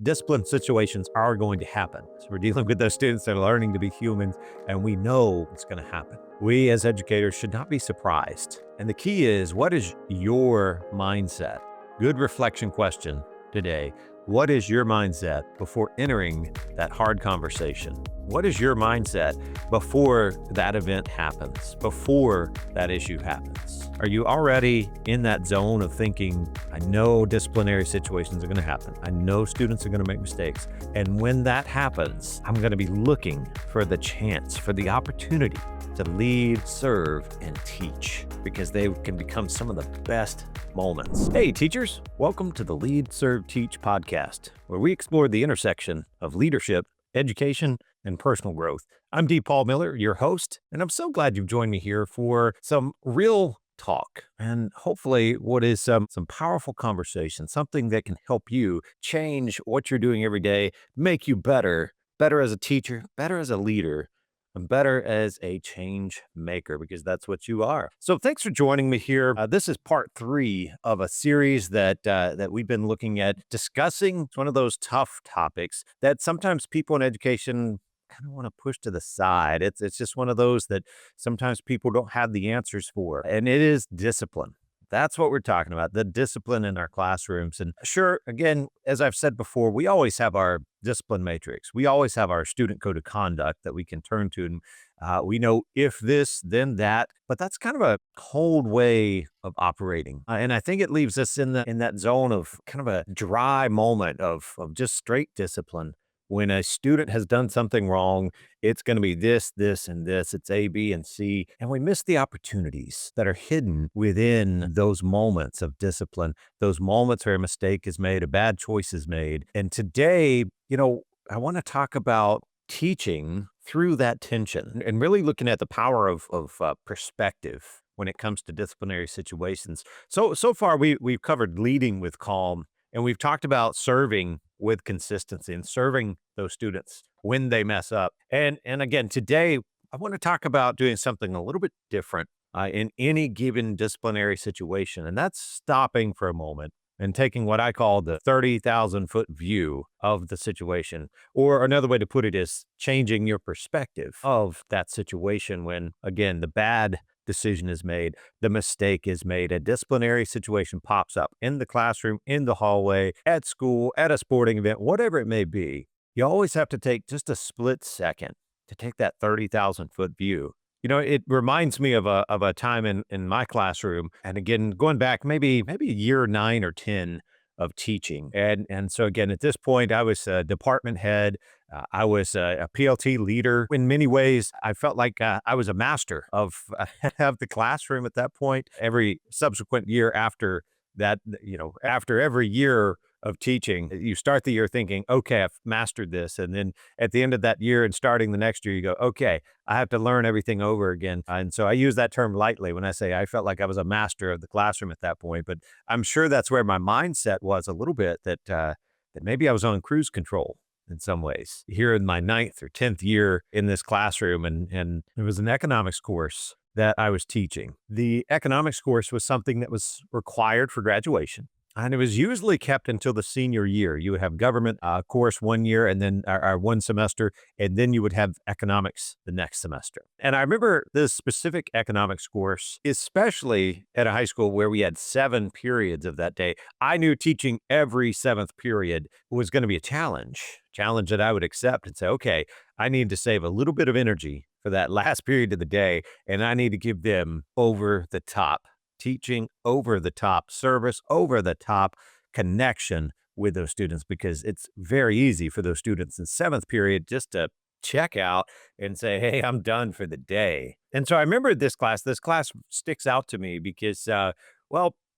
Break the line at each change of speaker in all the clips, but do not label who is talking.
discipline situations are going to happen. So we're dealing with those students that are learning to be humans, and we know it's going to happen. We as educators should not be surprised. And the key is, what is your mindset? Good reflection question today. What is your mindset before entering that hard conversation? What is your mindset before that event happens, before that issue happens? Are you already in that zone of thinking, I know disciplinary situations are going to happen. I know students are going to make mistakes. And when that happens, I'm going to be looking for the chance, for the opportunity to lead, serve, and teach, because they can become some of the best moments. Hey, teachers, welcome to the Lead, Serve, Teach podcast, where we explore the intersection of leadership, education, and personal growth. I'm D. Paul Miller, your host, and I'm so glad you've joined me here for some real talk and hopefully what is some powerful conversation, something that can help you change what you're doing every day, make you better as a teacher, better as a leader, and better as a change maker, because that's what you are. So thanks for joining me here. This is part 3 of a series that we've been looking at, discussing. It's one of those tough topics that sometimes people in education kind of want to push to the side. It's just one of those that sometimes people don't have the answers for, and it is discipline. That's what we're talking about, the discipline in our classrooms. And sure, again, as I've said before, we always have our discipline matrix. We always have our student code of conduct that we can turn to. And we know if this, then that. But that's kind of a cold way of operating. And I think it leaves us in that zone of kind of a dry moment of just straight discipline. When a student has done something wrong, it's going to be this, this, and this. It's A, B, and C. And we miss the opportunities that are hidden within those moments of discipline, those moments where a mistake is made, a bad choice is made. And today, I want to talk about teaching through that tension and really looking at the power of perspective when it comes to disciplinary situations. So far, we've covered leading with calm, and we've talked about serving with consistency and serving those students when they mess up. And again, today, I want to talk about doing something a little bit different in any given disciplinary situation. And that's stopping for a moment and taking what I call the 30,000 foot view of the situation. Or another way to put it is changing your perspective of that situation when, again, the bad decision is made, the mistake is made, a disciplinary situation pops up in the classroom, in the hallway, at school, at a sporting event, whatever it may be. You always have to take just a split second to take that 30,000 foot view. It reminds me of a time in my classroom, and again, going back maybe year 9 or 10 of teaching. And so again, at this point, I was a department head. I was a PLT leader. In many ways, I felt like I was a master of of the classroom at that point. Every subsequent year after that, after every year of teaching, you start the year thinking, okay, I've mastered this. And then at the end of that year and starting the next year, you go, okay, I have to learn everything over again. And so I use that term lightly when I say I felt like I was a master of the classroom at that point. But I'm sure that's where my mindset was a little bit, that maybe I was on cruise control in some ways. Here in my 9th or 10th year in this classroom, and it was an economics course that I was teaching. The economics course was something that was required for graduation, and it was usually kept until the senior year. You would have government course one year and then one semester, and then you would have economics the next semester. And I remember this specific economics course, especially at a high school where we had 7 periods of that day. I knew teaching every 7th period was going to be a challenge that I would accept and say, okay, I need to save a little bit of energy for that last period of the day, and I need to give them over the top teaching, over the top service, over the top connection with those students, because it's very easy for those students in 7th period just to check out and say, hey, I'm done for the day. And so I remember this class sticks out to me because,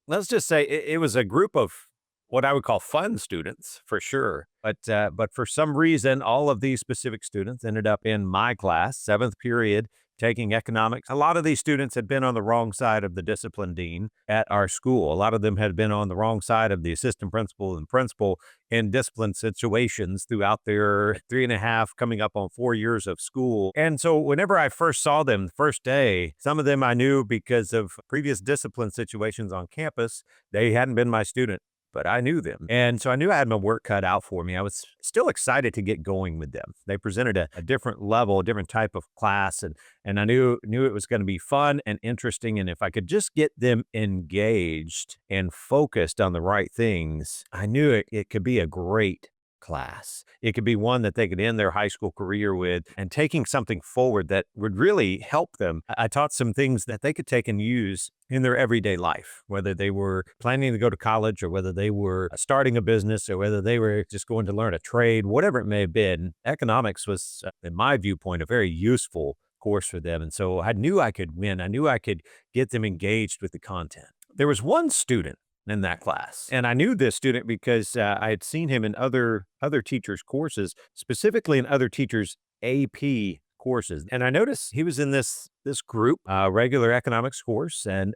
let's just say it was a group of what I would call fun students for sure. But for some reason, all of these specific students ended up in my class, 7th period, taking economics. A lot of these students had been on the wrong side of the discipline dean at our school. A lot of them had been on the wrong side of the assistant principal and principal in discipline situations throughout their 3.5, coming up on 4 years of school. And so whenever I first saw them the first day, some of them I knew because of previous discipline situations on campus. They hadn't been my student but I knew them. And so I knew I had my work cut out for me. I was still excited to get going with them. They presented a different level, a different type of class, and I knew it was going to be fun and interesting. And if I could just get them engaged and focused on the right things, I knew it could be a great class. It could be one that they could end their high school career with and taking something forward that would really help them. I taught some things that they could take and use in their everyday life, whether they were planning to go to college or whether they were starting a business or whether they were just going to learn a trade, whatever it may have been. Economics was, in my viewpoint, a very useful course for them. And so I knew I could win. I knew I could get them engaged with the content. There was one student in that class, and I knew this student because I had seen him in other teachers' courses, specifically in other teachers' AP courses. And I noticed he was in this group, regular economics course, and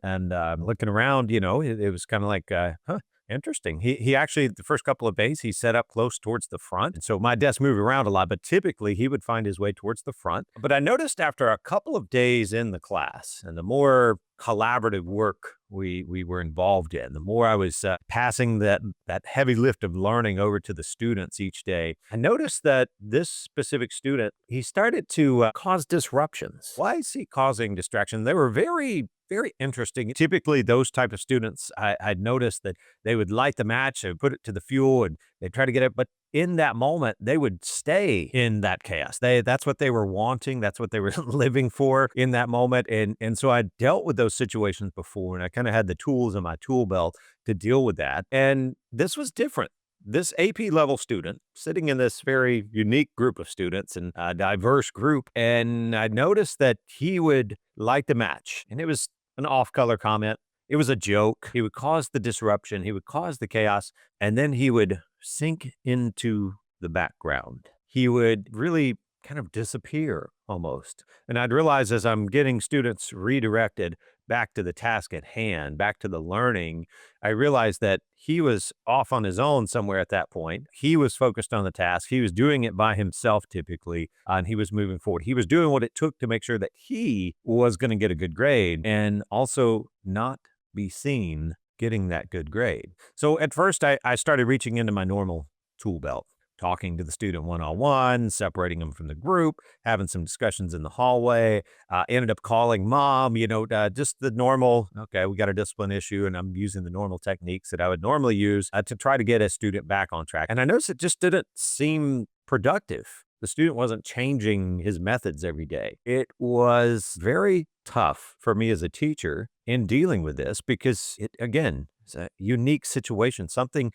looking around, it was kind of like, huh. Interesting. He actually, the first couple of days, he set up close towards the front. And so my desk moved around a lot, but typically he would find his way towards the front. But I noticed after a couple of days in the class and the more collaborative work we were involved in, the more I was passing that heavy lift of learning over to the students each day, I noticed that this specific student, he started to cause disruptions. Why is he causing distraction? They were very, very interesting. Typically, those type of students, I'd noticed that they would light the match, they would put it to the fuel, and they try to get it. But in that moment, they would stay in that chaos. That's what they were wanting. That's what they were living for in that moment. And so I dealt with those situations before, and I kind of had the tools in my tool belt to deal with that. And this was different. This AP level student sitting in this very unique group of students and a diverse group. And I noticed that he would light the match, and it was an off color comment. It was a joke. He would cause the disruption. He would cause the chaos, and then he would sink into the background. He would really kind of disappear almost. And I'd realize as I'm getting students redirected back to the task at hand, back to the learning, I realized that he was off on his own somewhere at that point. He was focused on the task. He was doing it by himself typically, and he was moving forward. He was doing what it took to make sure that he was going to get a good grade and also not be seen getting that good grade. So at first I started reaching into my normal tool belt, talking to the student one-on-one, separating them from the group, having some discussions in the hallway, ended up calling mom, just the normal, okay, we got a discipline issue, and I'm using the normal techniques that I would normally use to try to get a student back on track. And I noticed it just didn't seem productive. The student wasn't changing his methods every day. It was very tough for me as a teacher in dealing with this because it's a unique situation. Something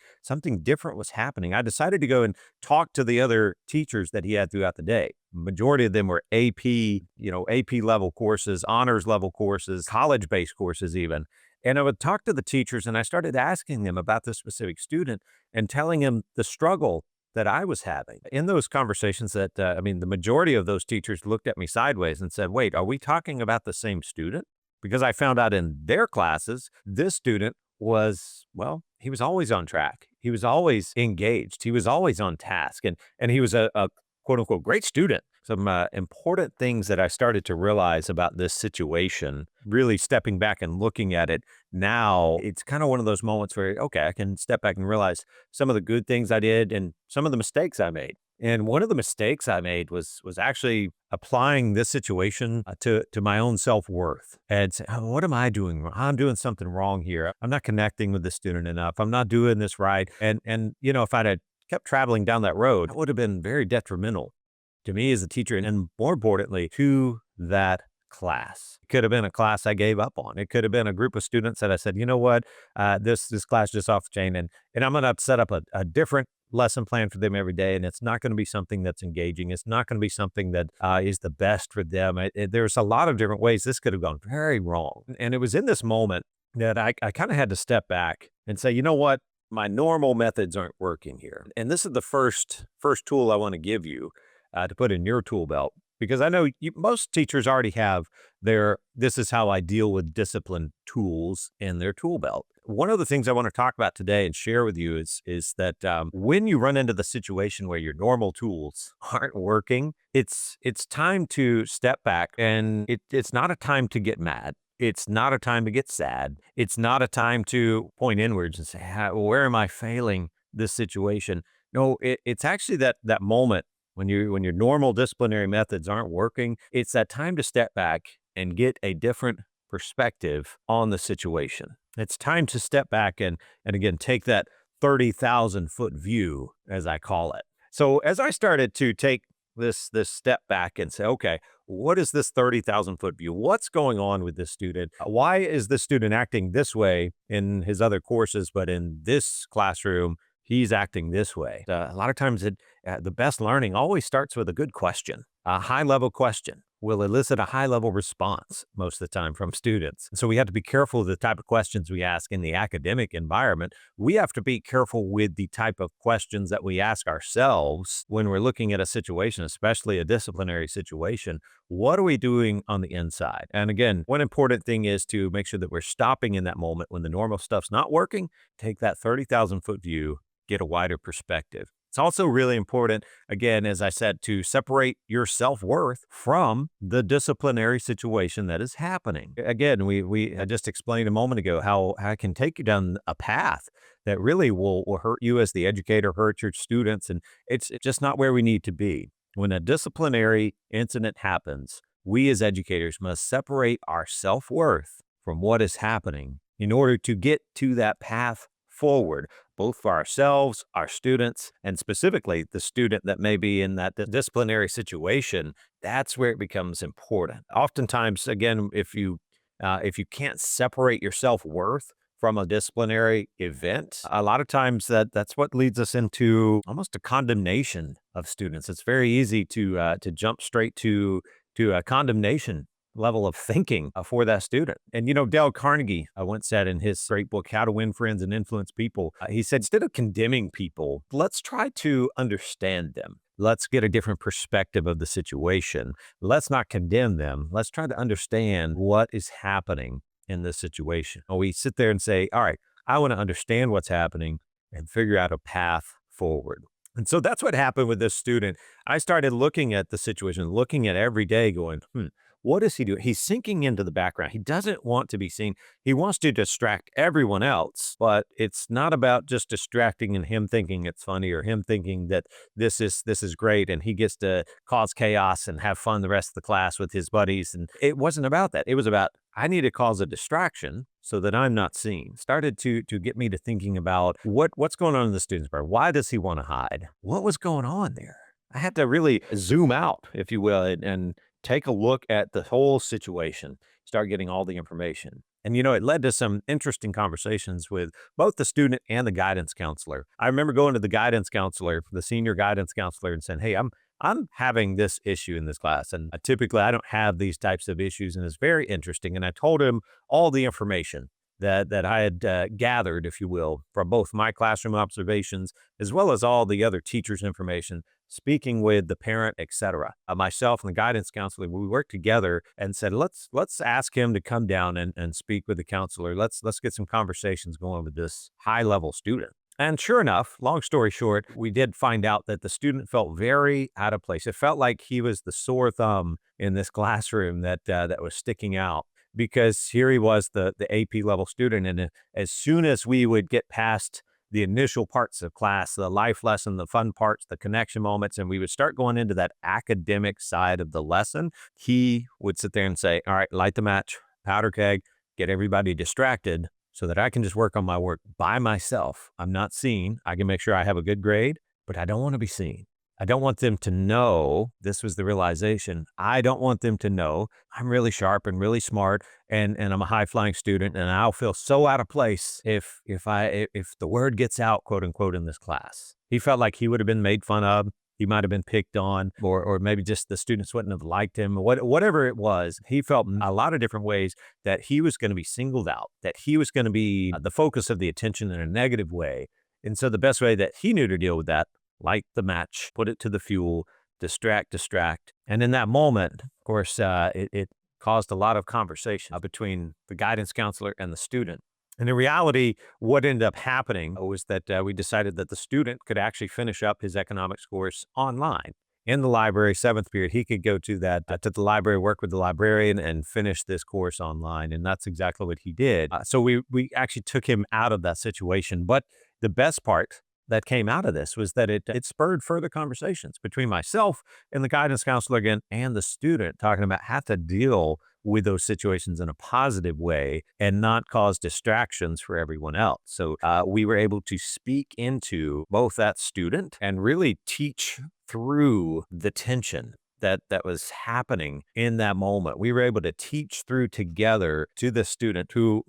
different was happening. I decided to go and talk to the other teachers that he had throughout the day. Majority of them were AP level courses, honors level courses, college-based courses even. And I would talk to the teachers, and I started asking them about this specific student and telling them the struggle that I was having. In those conversations the majority of those teachers looked at me sideways and said, wait, are we talking about the same student? Because I found out in their classes, this student he was always on track. He was always engaged. He was always on task. And he was a quote unquote great student. Some important things that I started to realize about this situation, really stepping back and looking at it now, it's kind of one of those moments where, okay, I can step back and realize some of the good things I did and some of the mistakes I made. And one of the mistakes I made was actually applying this situation to my own self-worth and say, oh, what am I doing wrong? I'm doing something wrong here. I'm not connecting with the student enough. I'm not doing this right. And if I'd had kept traveling down that road, it would have been very detrimental to me as a teacher and more importantly, to that class. It could have been a class I gave up on. It could have been a group of students that I said, you know what, this class just off the chain, and I'm going to set up a different lesson plan for them every day, and it's not going to be something that's engaging. It's not going to be something that is the best for them. There's a lot of different ways this could have gone very wrong. And it was in this moment that I kind of had to step back and say, you know what, my normal methods aren't working here. And this is the first tool I want to give you to put in your tool belt, because I know most teachers already have this is how I deal with discipline tools in their tool belt. One of the things I want to talk about today and share with you is that when you run into the situation where your normal tools aren't working, it's time to step back, and it's not a time to get mad. It's not a time to get sad. It's not a time to point inwards and say, where am I failing this situation? No, it's actually that moment when your normal disciplinary methods aren't working. It's that time to step back and get a different perspective on the situation. It's time to step back and again take that 30,000-foot view, as I call it. So as I started to take this step back and say, okay, what is this 30,000-foot view? What's going on with this student? Why is this student acting this way in his other courses, but in this classroom, he's acting this way? A lot of times, the best learning always starts with a good question. A high-level question will elicit a high-level response most of the time from students. So we have to be careful of the type of questions we ask in the academic environment. We have to be careful with the type of questions that we ask ourselves when we're looking at a situation, especially a disciplinary situation. What are we doing on the inside? And again, one important thing is to make sure that we're stopping in that moment when the normal stuff's not working. Take that 30,000-foot view, get a wider perspective. It's also really important, again, as I said, to separate your self-worth from the disciplinary situation that is happening. Again, I just explained a moment ago how I can take you down a path that really will hurt you as the educator, hurt your students, and it's just not where we need to be. When a disciplinary incident happens, we as educators must separate our self-worth from what is happening in order to get to that path forward, both for ourselves, our students, and specifically the student that may be in that disciplinary situation. That's where it becomes important. Oftentimes, again, if you can't separate your self-worth from a disciplinary event, a lot of times that's what leads us into almost a condemnation of students. It's very easy to jump straight to a condemnation level of thinking for that student. And, Dale Carnegie once said in his great book, How to Win Friends and Influence People, he said, instead of condemning people, let's try to understand them. Let's get a different perspective of the situation. Let's not condemn them. Let's try to understand what is happening in this situation. We sit there and say, all right, I want to understand what's happening and figure out a path forward. And so that's what happened with this student. I started looking at the situation, looking at every day going, what is he doing? He's sinking into the background. He doesn't want to be seen. He wants to distract everyone else, but it's not about just distracting and him thinking it's funny or him thinking that this is great and he gets to cause chaos and have fun the rest of the class with his buddies. And it wasn't about that. It was about, I need to cause a distraction so that I'm not seen. Started to get me to thinking about what's going on in the student's brain. Why does he want to hide? What was going on there? I had to really zoom out, if you will, and take a look at the whole situation, start getting all the information. And, it led to some interesting conversations with both the student and the guidance counselor. I remember going to the guidance counselor, the senior guidance counselor, and saying, hey, I'm having this issue in this class. And typically I don't have these types of issues. And it's very interesting. And I told him all the information that I had gathered, if you will, from both my classroom observations, as well as all the other teachers' information, speaking with the parent, etc. Myself and the guidance counselor, we worked together and said, let's ask him to come down and speak with the counselor. Let's get some conversations going with this high-level student. And sure enough, long story short, we did find out that the student felt very out of place. It felt like he was the sore thumb in this classroom that was sticking out, because here he was, the AP level student. And as soon as we would get past the initial parts of class, the life lesson, the fun parts, the connection moments, and we would start going into that academic side of the lesson, he would sit there and say, all right, light the match, powder keg, get everybody distracted so that I can just work on my work by myself. I'm not seen. I can make sure I have a good grade, but I don't want to be seen. I don't want them to know, this was the realization, I don't want them to know I'm really sharp and really smart and I'm a high-flying student, and I'll feel so out of place if the word gets out, quote unquote, in this class. He felt like he would have been made fun of. He might have been picked on, or maybe just the students wouldn't have liked him, whatever it was. He felt a lot of different ways that he was going to be singled out, that he was going to be the focus of the attention in a negative way. And so the best way that he knew to deal with that, light the match, put it to the fuel, distract. And in that moment, of course, it caused a lot of conversation between the guidance counselor and the student. And in reality, what ended up happening was that we decided that the student could actually finish up his economics course online. in the library, seventh period, he could go to to the library, work with the librarian, and finish this course online. And that's exactly what he did. So we actually took him out of that situation. But the best part that came out of this was that it spurred further conversations between myself and the guidance counselor again and the student, talking about how to deal with those situations in a positive way and not cause distractions for everyone else. So we were able to speak into both that student and really teach through the tension that was happening in that moment. We were able to teach through together to the student who,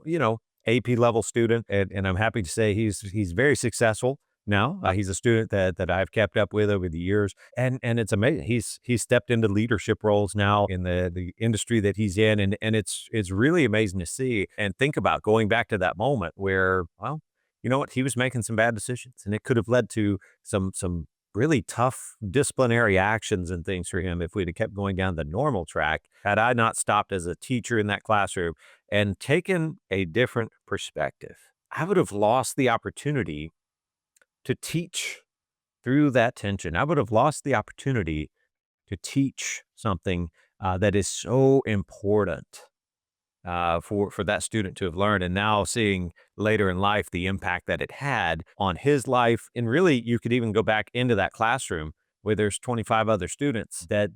AP level student, and I'm happy to say he's very successful now. He's a student that I've kept up with over the years, and it's amazing. He's stepped into leadership roles now in the industry that he's in, and it's really amazing to see and think about going back to that moment where, well, you know what, he was making some bad decisions, and it could have led to some really tough disciplinary actions and things for him if we'd have kept going down the normal track had I not stopped as a teacher in that classroom and taken a different perspective. I would have lost the opportunity to teach through that tension. I would have lost the opportunity to teach something that is so important for that student to have learned, and now seeing later in life the impact that it had on his life. And really, you could even go back into that classroom where there's 25 other students that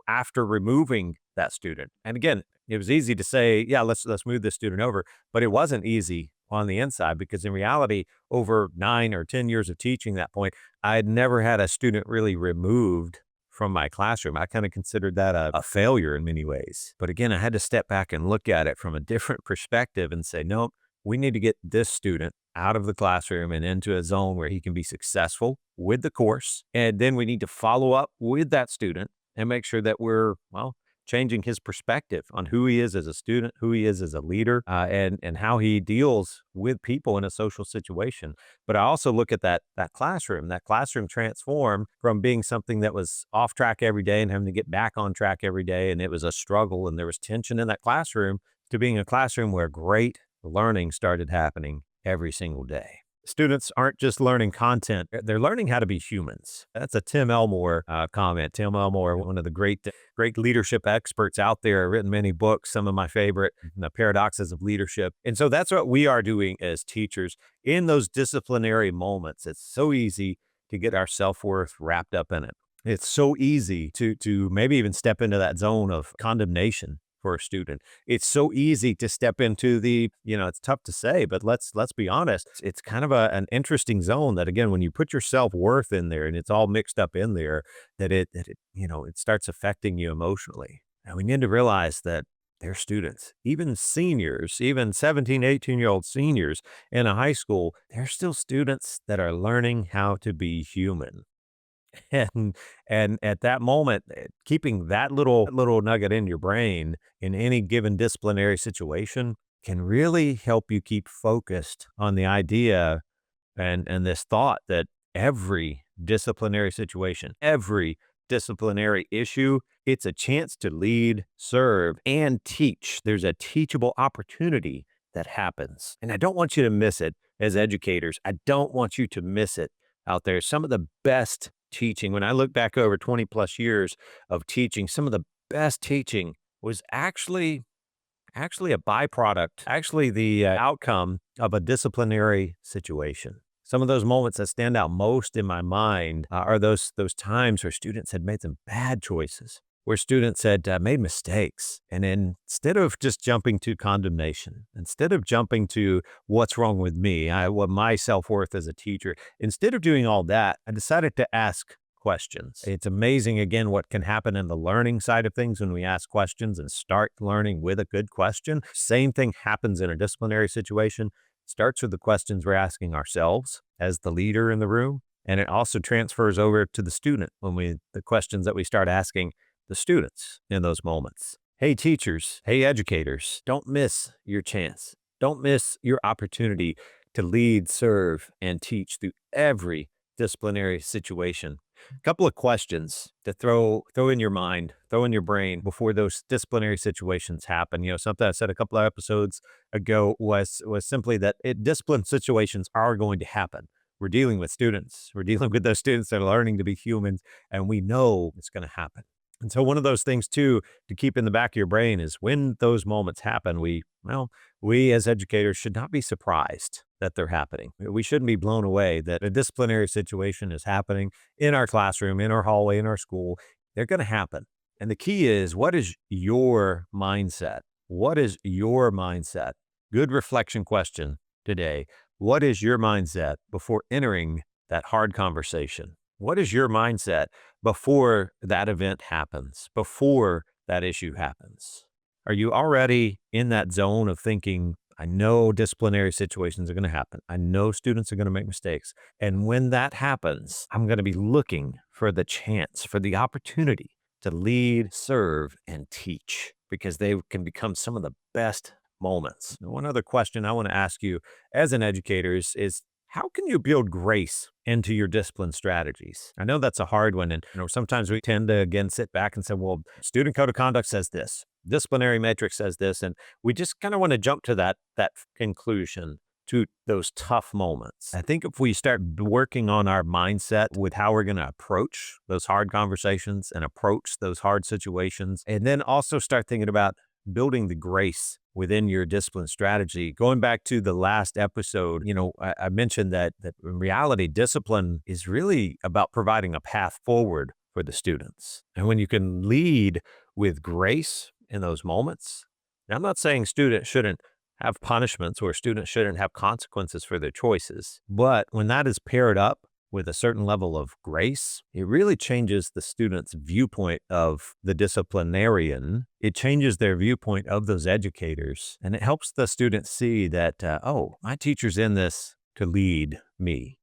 after removing that student, and again, it was easy to say, yeah, let's move this student over, but it wasn't easy on the inside, because in reality, over 9 or 10 years of teaching that point, I had never had a student really removed from my classroom. I kind of considered that a failure in many ways. But again, I had to step back and look at it from a different perspective and say, no, we need to get this student out of the classroom and into a zone where he can be successful with the course. And then we need to follow up with that student and make sure that we're, well, changing his perspective on who he is as a student, who he is as a leader, and how he deals with people in a social situation. But I also look at that classroom. That classroom transformed from being something that was off track every day and having to get back on track every day, and it was a struggle and there was tension in that classroom, to being a classroom where great learning started happening every single day. Students aren't just learning content, they're learning how to be humans. That's a Tim Elmore comment. Tim Elmore, one of the great leadership experts out there, written many books, some of my favorite, The Paradoxes of Leadership. And so that's what we are doing as teachers in those disciplinary moments. It's so easy to get our self-worth wrapped up in it. It's so easy to maybe even step into that zone of condemnation for a student. It's so easy to step into it's tough to say, but let's be honest. It's kind of an interesting zone that, again, when you put your self-worth in there and it's all mixed up in there, that it starts affecting you emotionally. And we need to realize that they're students, even seniors, even 17, 18-year-old seniors in a high school, they're still students that are learning how to be human. And at that moment, keeping that little nugget in your brain in any given disciplinary situation can really help you keep focused on the idea and this thought that every disciplinary situation, every disciplinary issue, it's a chance to lead, serve, and teach. There's a teachable opportunity that happens. And I don't want you to miss it as educators. I don't want you to miss it out there. Some of the best teaching, when I look back over 20 plus years of teaching, some of the best teaching was actually a byproduct, actually the outcome of a disciplinary situation. Some of those moments that stand out most in my mind are those times where students had made some bad choices, where students had made mistakes. And instead of just jumping to condemnation, instead of jumping to what's wrong with me, what my self-worth as a teacher, instead of doing all that, I decided to ask questions. It's amazing, again, what can happen in the learning side of things when we ask questions and start learning with a good question. Same thing happens in a disciplinary situation. It starts with the questions we're asking ourselves as the leader in the room, and it also transfers over to the student the questions that we start asking the students in those moments. Hey, teachers, hey, educators, don't miss your chance. Don't miss your opportunity to lead, serve, and teach through every disciplinary situation. A couple of questions to throw in your mind, throw in your brain before those disciplinary situations happen. Something I said a couple of episodes ago was simply that discipline situations are going to happen. we're dealing with students. We're dealing with those students that are learning to be humans, and we know it's going to happen. And so one of those things too to keep in the back of your brain is when those moments happen, we as educators should not be surprised that they're happening. We shouldn't be blown away that a disciplinary situation is happening in our classroom, in our hallway, in our school. They're going to happen. And the key is, what is your mindset? What is your mindset? Good reflection question today. What is your mindset before entering that hard conversation? What is your mindset before that event happens, before that issue happens? Are you already in that zone of thinking, I know disciplinary situations are going to happen. I know students are going to make mistakes. And when that happens, I'm going to be looking for the chance, for the opportunity to lead, serve, and teach, because they can become some of the best moments. One other question I want to ask you as an educator is how can you build grace into your discipline strategies? I know that's a hard one. And sometimes we tend to, again, sit back and say, well, student code of conduct says this, disciplinary matrix says this. And we just kind of want to jump to that conclusion, to those tough moments. I think if we start working on our mindset with how we're going to approach those hard conversations and approach those hard situations, and then also start thinking about building the grace within your discipline strategy. Going back to the last episode, I mentioned that in reality, discipline is really about providing a path forward for the students. And when you can lead with grace in those moments, now I'm not saying students shouldn't have punishments or students shouldn't have consequences for their choices, but when that is paired up with a certain level of grace, it really changes the student's viewpoint of the disciplinarian. It changes their viewpoint of those educators, and it helps the students see that, my teacher's in this to lead me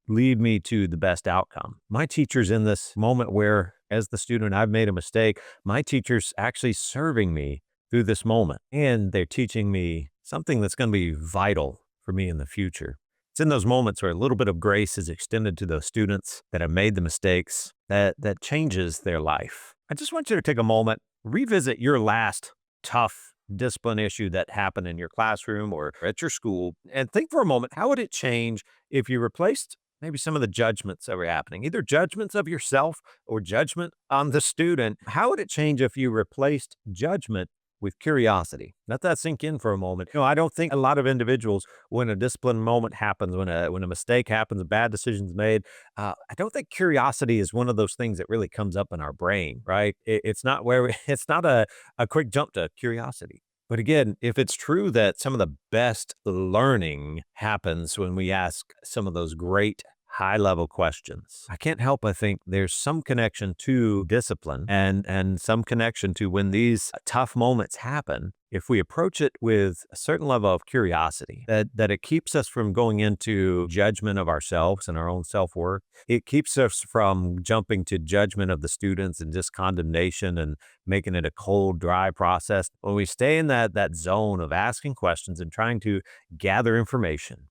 to the best outcome. My teacher's in this moment where, as the student, I've made a mistake. My teacher's actually serving me through this moment, and they're teaching me something that's going to be vital for me in the future. It's in those moments where a little bit of grace is extended to those students that have made the mistakes that changes their life. I just want you to take a moment, revisit your last tough discipline issue that happened in your classroom or at your school, and think for a moment, how would it change if you replaced maybe some of the judgments that were happening, either judgments of yourself or judgment on the student? How would it change if you replaced judgment with curiosity? Let that sink in for a moment. I don't think a lot of individuals, when a discipline moment happens, when a mistake happens, a bad decision's made, I don't think curiosity is one of those things that really comes up in our brain, right? It's not it's not a quick jump to curiosity. But again, if it's true that some of the best learning happens when we ask some of those great high-level questions, I can't help but think there's some connection to discipline and some connection to when these tough moments happen. If we approach it with a certain level of curiosity, that it keeps us from going into judgment of ourselves and our own self-worth. It keeps us from jumping to judgment of the students and just condemnation and making it a cold, dry process. When we stay in that zone of asking questions and trying to gather information,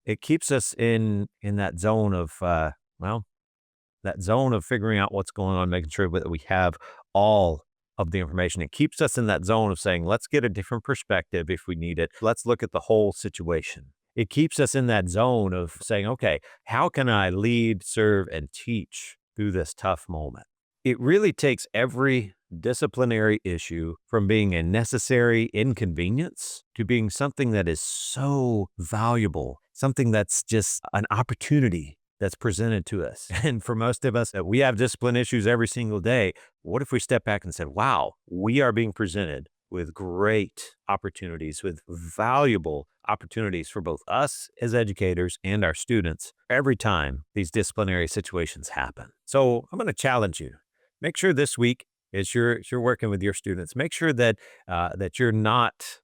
it keeps us in that zone of, that zone of figuring out what's going on, making sure that we have all of the information. It keeps us in that zone of saying, let's get a different perspective if we need it. Let's look at the whole situation. It keeps us in that zone of saying, okay, how can I lead, serve, and teach through this tough moment? It really takes every disciplinary issue from being a necessary inconvenience to being something that is so valuable, something that's just an opportunity that's presented to us. And for most of us, we have discipline issues every single day. What if we step back and said, wow, we are being presented with great opportunities, with valuable opportunities for both us as educators and our students every time these disciplinary situations happen. So I'm going to challenge you. Make sure this week, as you're working with your students, make sure that that you're not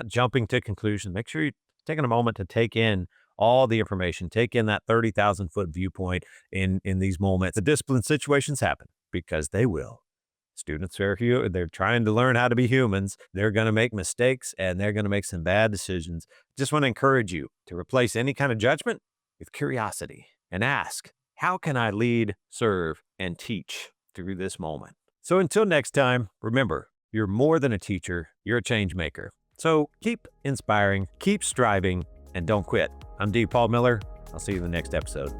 jumping to conclusions. Make sure you're taking a moment to take in all the information, take in that 30,000-foot viewpoint in these moments. The discipline situations happen because they will. Students are here. They're trying to learn how to be humans. They're going to make mistakes and they're going to make some bad decisions. Just want to encourage you to replace any kind of judgment with curiosity and ask, how can I lead, serve, and teach through this moment? So until next time, remember, you're more than a teacher, you're a change maker. So keep inspiring, keep striving, and don't quit. I'm D. Paul Miller. I'll see you in the next episode.